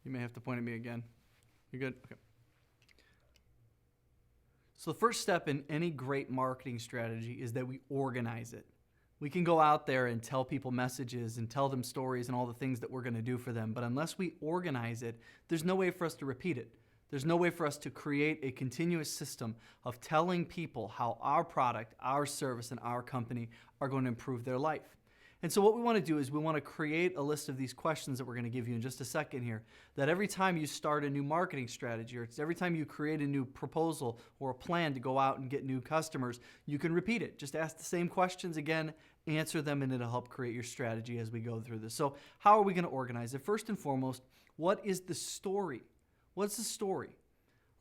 You may have to point at me again. You're good? Okay. So the first step in any great marketing strategy is that we organize it. We can go out there and tell people messages and tell them stories and all the things that we're going to do for them, but unless we organize it, there's no way for us to repeat it. There's no way for us to create a continuous system of telling people how our product, our service, and our company are going to improve their life. And so what we want to do is we want to create a list of these questions that we're going to give you in just a second here, that every time you start a new marketing strategy, or every time you create a new proposal or a plan to go out and get new customers, you can repeat it. Just ask the same questions again, answer them, and it'll help create your strategy as we go through this. So how are we going to organize it? First and foremost, what is the story? What's the story?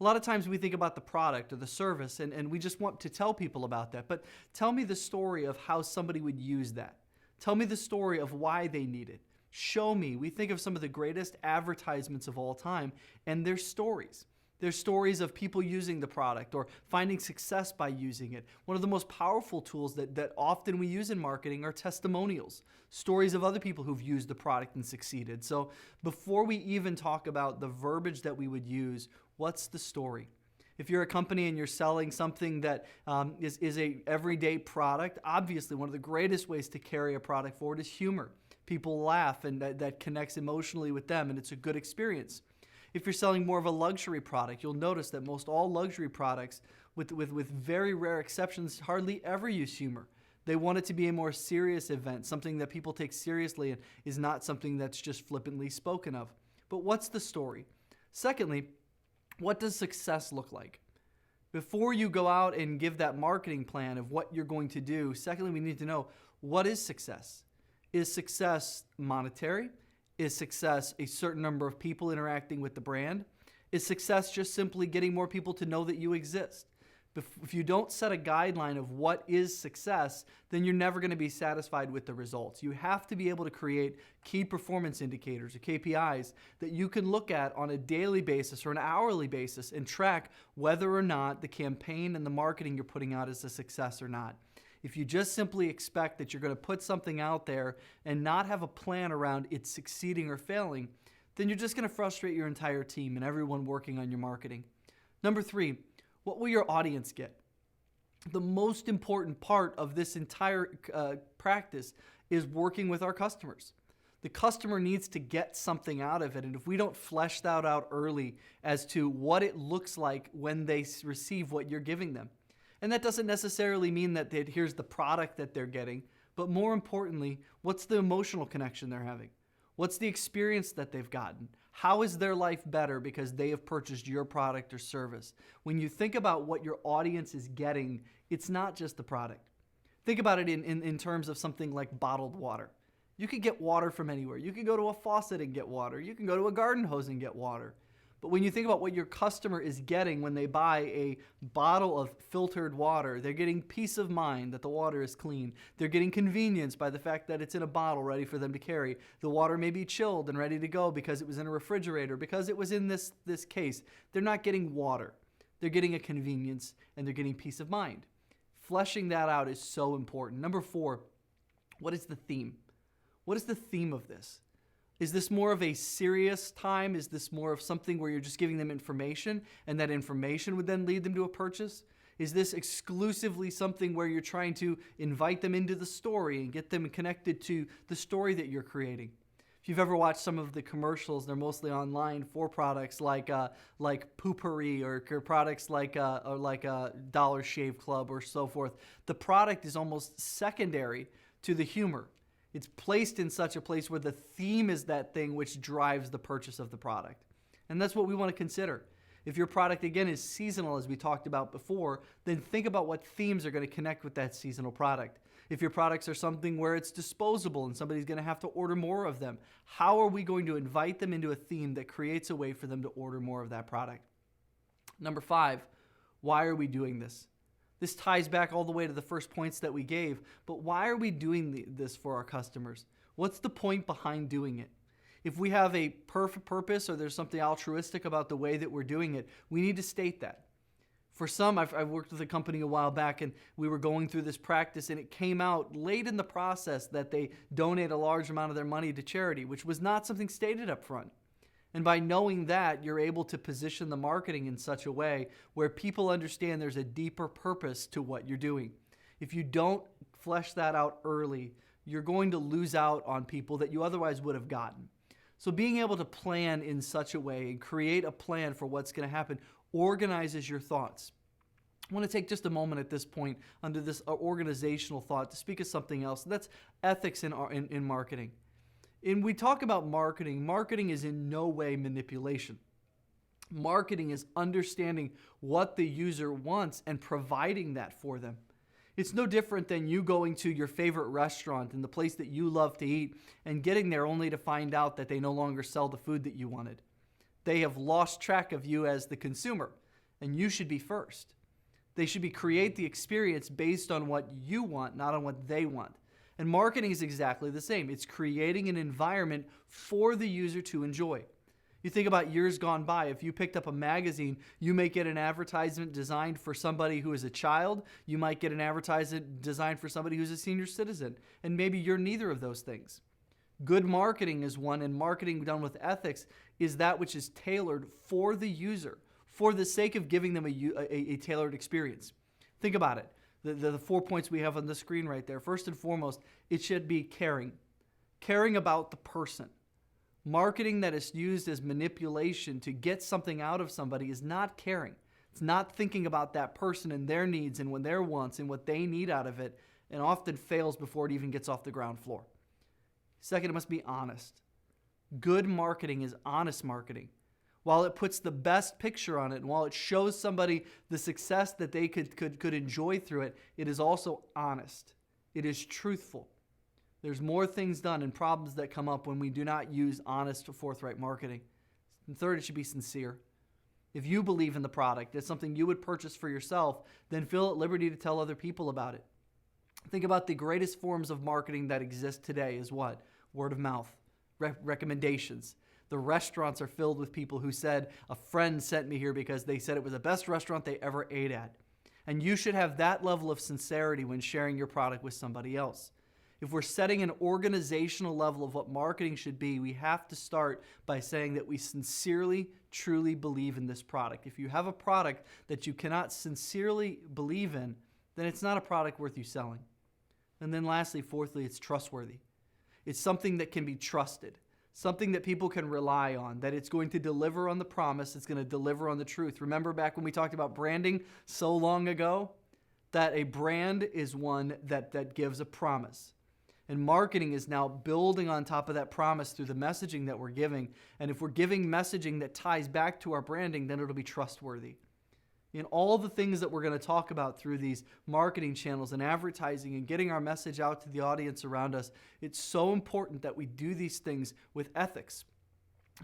A lot of times we think about the product or the service and we just want to tell people about that, but tell me the story of how somebody would use that. Tell me the story of why they need it. Show me. We think of some of the greatest advertisements of all time, and they're stories. They're stories of people using the product or finding success by using it. One of the most powerful tools that often we use in marketing are testimonials, stories of other people who've used the product and succeeded. So before we even talk about the verbiage that we would use, what's the story? If you're a company and you're selling something that is a everyday product, obviously one of the greatest ways to carry a product forward is humor. People laugh and that connects emotionally with them, and it's a good experience. If you're selling more of a luxury product, you'll notice that most all luxury products, with very rare exceptions, hardly ever use humor. They want it to be a more serious event, something that people take seriously and is not something that's just flippantly spoken of. But what's the story? Secondly, what does success look like? Before you go out and give that marketing plan of what you're going to do, secondly, we need to know, what is success? Is success monetary? Is success a certain number of people interacting with the brand? Is success just simply getting more people to know that you exist? If you don't set a guideline of what is success, then you're never going to be satisfied with the results. You have to be able to create key performance indicators or KPIs that you can look at on a daily basis or an hourly basis and track whether or not the campaign and the marketing you're putting out is a success or not. If you just simply expect that you're going to put something out there and not have a plan around it succeeding or failing, then you're just going to frustrate your entire team and everyone working on your marketing. Number 3, what will your audience get? The most important part of this entire practice is working with our customers. The customer needs to get something out of it, and if we don't flesh that out early as to what it looks like when they receive what you're giving them, and that doesn't necessarily mean that here's the product that they're getting, but more importantly, what's the emotional connection they're having? What's the experience that they've gotten? How is their life better because they have purchased your product or service? When you think about what your audience is getting, it's not just the product. Think about it in terms of something like bottled water. You could get water from anywhere. You can go to a faucet and get water. You can go to a garden hose and get water. But when you think about what your customer is getting when they buy a bottle of filtered water, they're getting peace of mind that the water is clean. They're getting convenience by the fact that it's in a bottle ready for them to carry. The water may be chilled and ready to go because it was in a refrigerator, because it was in this case. They're not getting water. They're getting a convenience and they're getting peace of mind. Fleshing that out is so important. Number 4, what is the theme? What is the theme of this? Is this more of a serious time? Is this more of something where you're just giving them information and that information would then lead them to a purchase? Is this exclusively something where you're trying to invite them into the story and get them connected to the story that you're creating? If you've ever watched some of the commercials, they're mostly online for products like Poopery or products like Dollar Shave Club or so forth. The product is almost secondary to the humor. It's placed in such a place where the theme is that thing which drives the purchase of the product. And that's what we want to consider. If your product, again, is seasonal, as we talked about before, then think about what themes are going to connect with that seasonal product. If your products are something where it's disposable and somebody's going to have to order more of them, how are we going to invite them into a theme that creates a way for them to order more of that product? Number 5, why are we doing this? This ties back all the way to the first points that we gave, but why are we doing this for our customers? What's the point behind doing it? If we have a perfect purpose or there's something altruistic about the way that we're doing it, we need to state that. For some, I've worked with a company a while back and we were going through this practice and it came out late in the process that they donate a large amount of their money to charity, which was not something stated up front. And by knowing that, you're able to position the marketing in such a way where people understand there's a deeper purpose to what you're doing. If you don't flesh that out early, you're going to lose out on people that you otherwise would have gotten. So being able to plan in such a way and create a plan for what's going to happen organizes your thoughts. I want to take just a moment at this point under this organizational thought to speak of something else. That's ethics in marketing. And we talk about marketing. Marketing is in no way manipulation. Marketing is understanding what the user wants and providing that for them. It's no different than you going to your favorite restaurant and the place that you love to eat and getting there only to find out that they no longer sell the food that you wanted. They have lost track of you as the consumer, and you should be first. They should create the experience based on what you want, not on what they want. And marketing is exactly the same. It's creating an environment for the user to enjoy. You think about years gone by. If you picked up a magazine, you may get an advertisement designed for somebody who is a child. You might get an advertisement designed for somebody who's a senior citizen. And maybe you're neither of those things. Good marketing is one, and marketing done with ethics is that which is tailored for the user, for the sake of giving them a tailored experience. Think about it. The 4 points we have on the screen right there. First and foremost, it should be caring. Caring about the person. Marketing that is used as manipulation to get something out of somebody is not caring. It's not thinking about that person and their needs and what their wants and what they need out of it, and often fails before it even gets off the ground floor. Second, it must be honest. Good marketing is honest marketing. While it puts the best picture on it, and while it shows somebody the success that they could enjoy through it, it is also honest. It is truthful. There's more things done and problems that come up when we do not use honest or forthright marketing. And third, it should be sincere. If you believe in the product, it's something you would purchase for yourself, then feel at liberty to tell other people about it. Think about the greatest forms of marketing that exist today is what? Word of mouth, recommendations. The restaurants are filled with people who said, a friend sent me here because they said it was the best restaurant they ever ate at. And you should have that level of sincerity when sharing your product with somebody else. If we're setting an organizational level of what marketing should be, we have to start by saying that we sincerely, truly believe in this product. If you have a product that you cannot sincerely believe in, then it's not a product worth you selling. And then lastly, fourthly, it's trustworthy. It's something that can be trusted. Something that people can rely on, that it's going to deliver on the promise, it's going to deliver on the truth. Remember back when we talked about branding so long ago? That a brand is one that gives a promise. And marketing is now building on top of that promise through the messaging that we're giving. And if we're giving messaging that ties back to our branding, then it'll be trustworthy. In all the things that we're going to talk about through these marketing channels and advertising and getting our message out to the audience around us, it's so important that we do these things with ethics.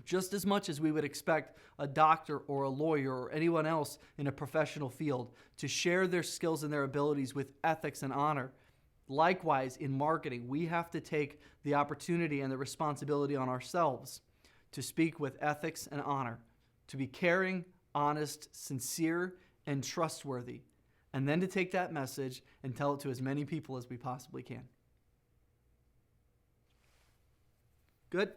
Just as much as we would expect a doctor or a lawyer or anyone else in a professional field to share their skills and their abilities with ethics and honor. Likewise, in marketing, we have to take the opportunity and the responsibility on ourselves to speak with ethics and honor, to be caring, honest, sincere, and trustworthy, and then to take that message and tell it to as many people as we possibly can. Good?